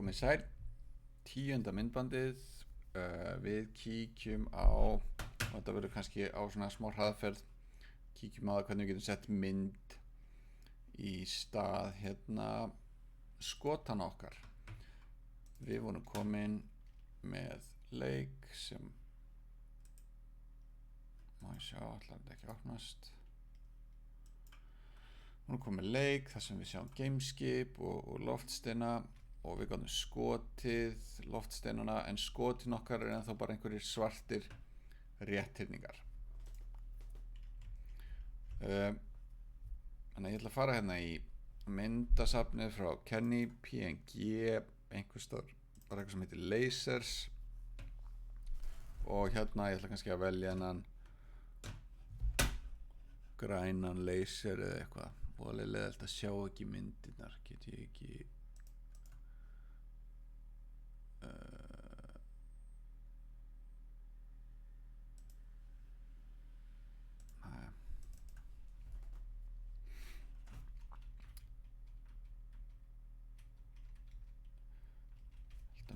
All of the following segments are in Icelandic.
Komið sæl, 10. myndbandið, við kíkjum á, og þetta verður kannski á svona smá hraðferð, kíkjum á það hvernig við getum sett mynd í stað skotana okkar. Við vorum komin með leik sem, má ég sjá, ætlar þetta ekki að opnast. Við vorum komin með leik þar sem við sjáum gameskip og loftsteina og við gátum skotið loftsteinana, en skotin okkar er ennþá bara einhverjir svartir rétthyrningar. Þannig að ég ætla að fara hérna í myndasafnið frá Kenny PNG, einhverstaðar bara eitthvað sem heitir Lasers, og hérna ég ætla kannski að velja hennan grænan laser eða eitthvað. Voðalega leiðilegt að sjá ekki myndirnar, get ég ekki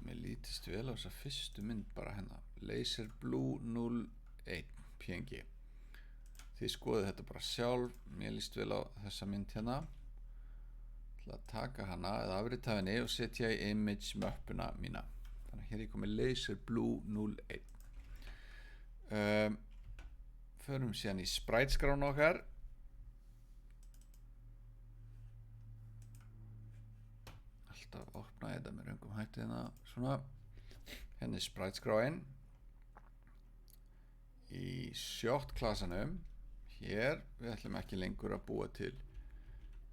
mér lítist vel á þessa fyrstu mynd bara hérna, Laser Blue 01 PNG. Þið skoðið þetta bara sjálf, mér líst vel á þessa mynd hérna. Ég ætla að taka hana eða afrita henni og setja í image möppuna mína. Þannig að hér er komið Laser Blue 01. Förum síðan í sprite-skrána okkar. Alltaf opna þetta með röngum hætti hérna svona. Hérna er sprite-skráin. Í shot klasanum hér, við ætlum ekki lengur að búa til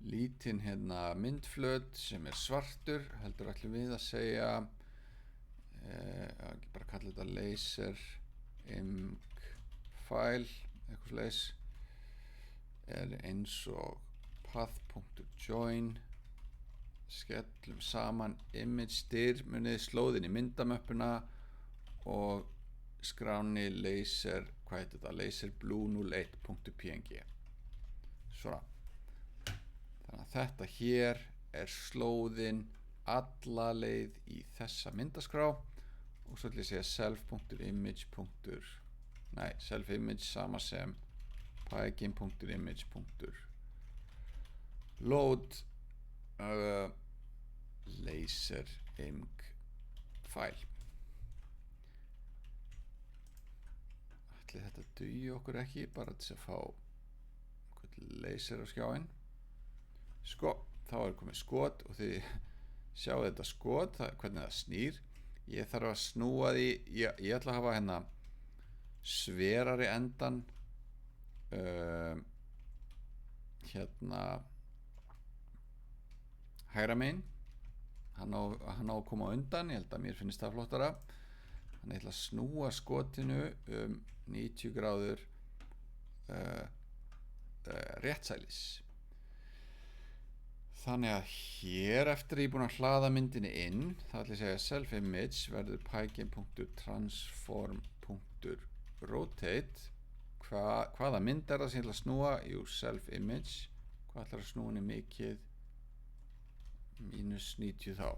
lítinn hérna myndflöt sem er svartur, heldur ætlum við að segja ekki bara kalla þetta laser img file, eitthvað slags, er eins og path.join, skellum saman image dyr, munið slóðin í myndamöppuna og skráni laser, hvað heitir þetta, laser blue 01.png. Svona. Þannig að þetta hér er slóðin alla leið í þessa myndaskrá, og svo ætlum ég að segja self.image. Self-image sama sem pygin.image.load laser img file. Ætli þetta dugi okkur ekki bara til að fá laser á skjáin. Sko, þá er komið skot og þið sjáu þetta skot, hvernig það snýr. Ég þarf að snúa því, ég ætla að hafa hérna sverari endan hérna hægra megin. Hann á að koma á undan, ég held að mér finnst það flottara. Þannig ég ætla að snúa skotinu 90 gráður réttsælis. Þannig að hér eftir ég er búin að hlaða myndinni inn, þá ætla ég að segja self-image verður pygin.transform.rotate. Hvaða mynd er það sem ég ætla að snúa? Jú, self-image. Hvað ætlar að snúa henni mikið? -90 þá.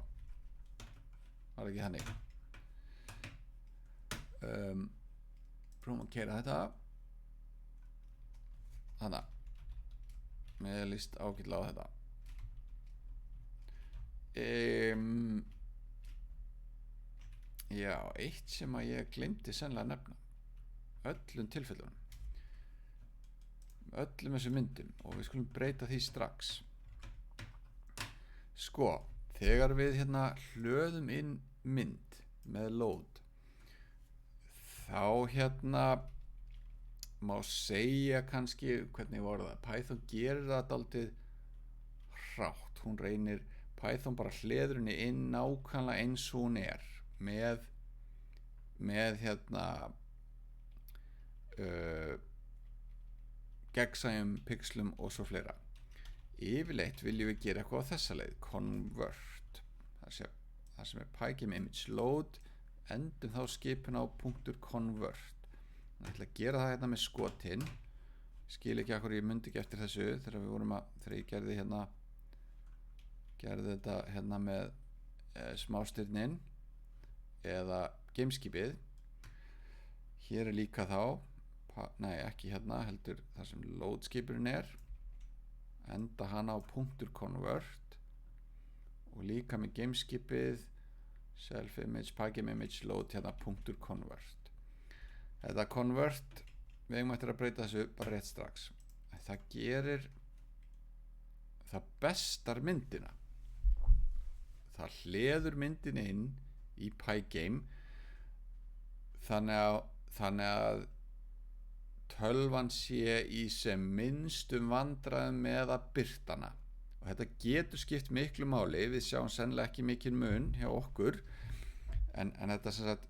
Var ekki þannig. Prófum að keyra þetta. Þannig að mér líst ágætlega á þetta. Já, eitt sem að ég gleymdi sennilega að nefna, öllum tilfellunum, öllum þessum myndum, og við skulum breyta því strax. Sko, þegar við hérna hlöðum inn mynd með load, þá hérna má segja kannski, hvernig var það, Python gerir það dálítið hrátt. Hún reynir, Python bara hleður henni inn nákvæmlega eins og hún er, með hérna gegnsæjum pixlum og svo fleira. Yfirleitt viljum við gera eitthvað á þessa leið, convert, það sem er pygin image load, endum þá skipin á .convert. Ég ætla að gera það hérna með skotinn. Skil ekki akkur ég mundi ekki eftir þessu þegar ég gerði þetta hérna með smástirnin eða gameskipið. Hér líka þá nei, ekki hérna, heldur þar sem loadskipurinn enda hana á .convert og líka með gameskipið self image, pygame image load hérna .convert. Þetta convert, við eigum eftir að breyta þessu bara rétt strax. Það gerir, það bestar myndina. Það hleður myndin inn í Pygame þannig að tölvan sé í sem minnstum vandræðum með að birta hana. Og þetta getur skipt miklu máli, við sjáum sennilega ekki mikinn mun hjá okkur, en þetta sem sagt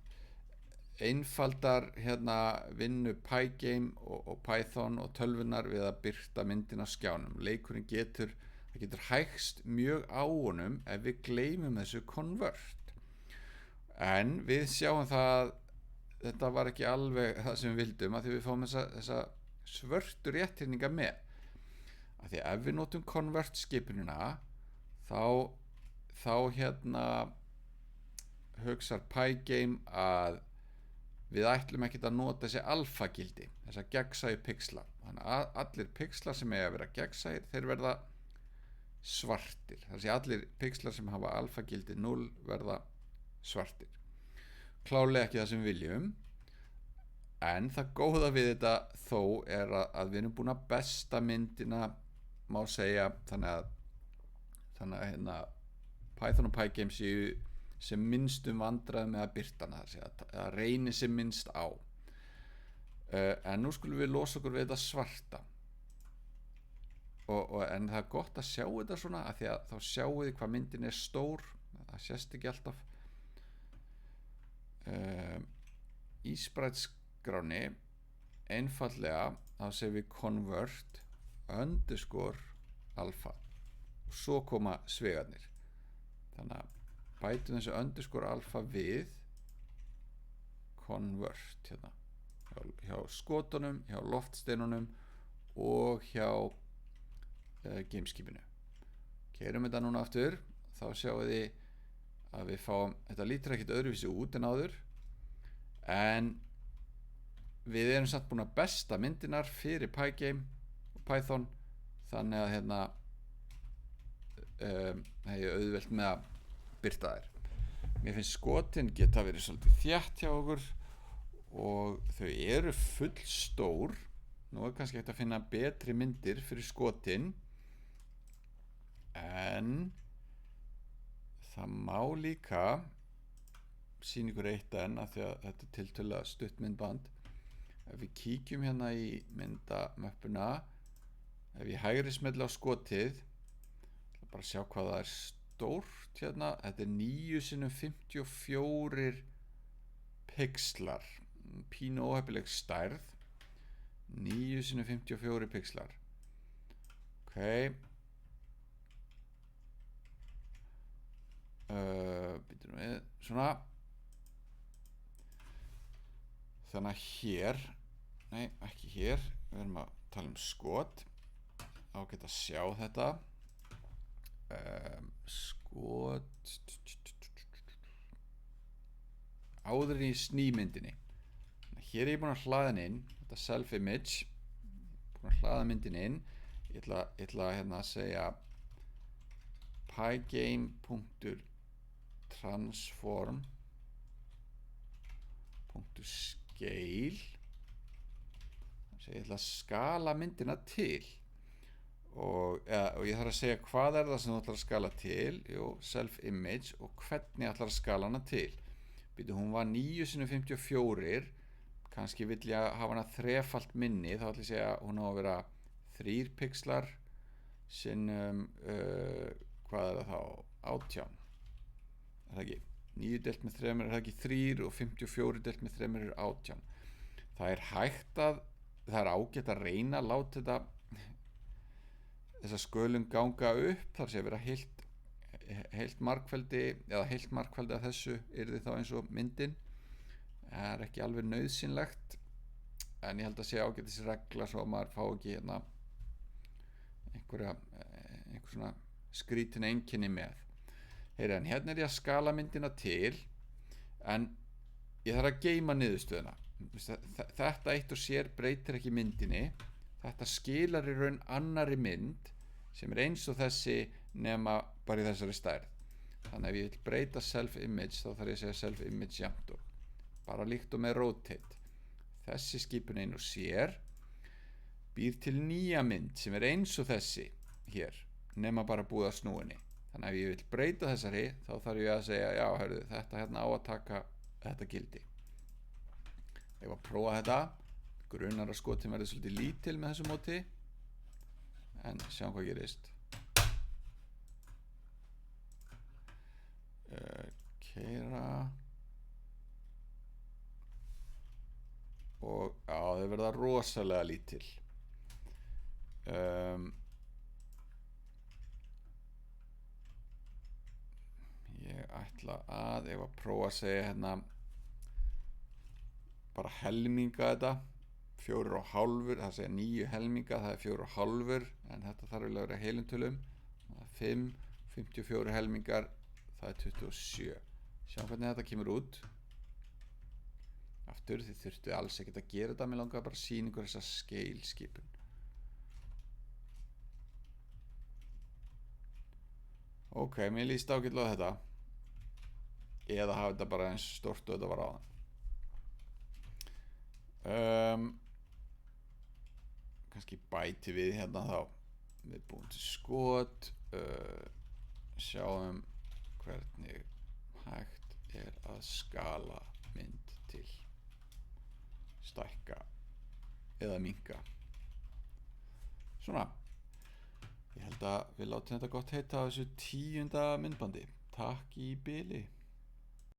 einfaldar hérna vinnu Pygame og Python og tölvunar við að birta myndin á skjánum. Leikurinn getur hægst mjög á honum ef við gleymum þessu convert. En við sjáum það þetta var ekki alveg það sem við vildum, að því við fáum þessa svörtu rétthyrninga með. Að því ef við notum convert skipunina þá hérna hugsar Pygame að við ætlum ekkert að nota þessi alfa gildi, þessa gegnsæju pixla. Þannig að allir pixlar sem eiga að vera gegnsæjir, þeir verða svartir. Þannig að allir pixlar sem hafa alfa gildi 0 verða svartir. Klárlega ekki það sem við viljum, en það góða við þetta þó að við erum búin að besta myndina, má segja, þannig að hérna Python og Pygame séu sem minnstum vandræðum með að birta hana, að reyni sem minnst á. En nú skulum við losa okkur við þetta svarta. En það gott að sjá þetta svona, af því að þá sjáu þið hvað myndin stór, það sést ekki alltaf. Í sprætskráni einfaldlega þá segum við convert _alpha og svo koma svegarnir. Þannig að bætum þessu _alpha við convert hérna hjá skotunum, hjá loftsteinunum og hjá gameskipinu. Keyrum þetta núna aftur, þá sjáum þið að við fáum, þetta lítur ekkert öðruvísi út en áður, en við erum samt búin að besta myndinar fyrir Pygame og Python, þannig að hérna hef ég auðvelt með að birta þær. Mér finnst skotin geta verið svolítið þétt hjá okkur og þau eru full stór. Nú kannski hægt að finna betri myndir fyrir skotin, en það má líka sýna ykkur eitt enn, af því að þetta tiltölulega stutt myndband. Ef við kíkjum hérna í myndamöppuna, ef ég hægri smelli á skotið, bara að sjá hvað það stórt hérna, þetta 9x54 pixlar, pínu óheppileg stærð, 9x54 pixlar. Ok, býtum við svona, þannig að hér, nei ekki hér, við erum að tala um skot, á að geta sjá þetta, skot áður í snýmyndinni. Hér er ég búin að hlaða inn þetta self image, búin að hlaða myndin inn. Ég ætla að hérna að segja pygame.transform.scale, þannig að ég ætla að skala myndina til og ég þarf að segja hvað það sem þú ætlar að skala til. Jú, self image, og hvernig ætlar að skala hana til. Býtu, hún var 9x54, kannski vill ég hafa hana þrefalt minni, þá ætla ég að segja hún á að vera 3 pixlar sinnum hvað er það þá, 18, er það ekki? 9 deilt með 3 er það ekki 3 og 54 deilt með 3 er 18. Það er hægt að, það er ágætt að reyna að láta þessa skölum ganga upp, þar sé að vera heilt markveldi, eða heilt markveldi af þessu yrði þá eins og myndin. Það er ekki alveg nauðsynlegt, en ég held að sé ágætt þessi regla svo að maður fá ekki hérna einhver svona skrítin einkenni með. Heyri, en hérna ég að skala myndina til, en ég þarf að geyma niðurstöðuna. Þetta eitt og sér breytir ekki myndinni. Þetta skilar í raun annarri mynd sem eins og þessi nema bara í þessari stærð. Þannig ef ég vil breyta self-image þá þarf ég að segja self-image jafnt og bara líkt og með rotate. Þessi skipun ein og sér býr til nýja mynd sem eins og þessi hér nema bara búið að snúinni. Þannig ef ég vil breyta þessari þá þarf ég að segja já, hörðu, þetta hérna á að taka þetta gildi. Ef að prófa þetta, grunar að skotin verður svolítið lítil með þessu móti, en sjáum hvað gerist. Keyra og já, þau verða rosalega lítil. Ég ætla að ef að prófa að segja hérna bara helminga þetta 4,5, það segja 9 helminga, það er 4,5, en þetta þarf að vera heilumtölum. 5, 54 helmingar, það er 27. Sjáum hvernig þetta kemur út. Aftur, þið þurftu alls ekkert að gera þetta, mér langar bara að sýna ykkur þessa scale skipun. Ok, mér líst ágætlega á þetta. Eða hafa þetta bara eins stórt og þetta var áðan. Kannski bæti við hérna þá við búum til skot, sjáum hvernig hægt er að skala mynd til stækka eða minnka. Svona, ég held að við látum þetta gott heita á þessu 10. myndbandi. Takk í bili.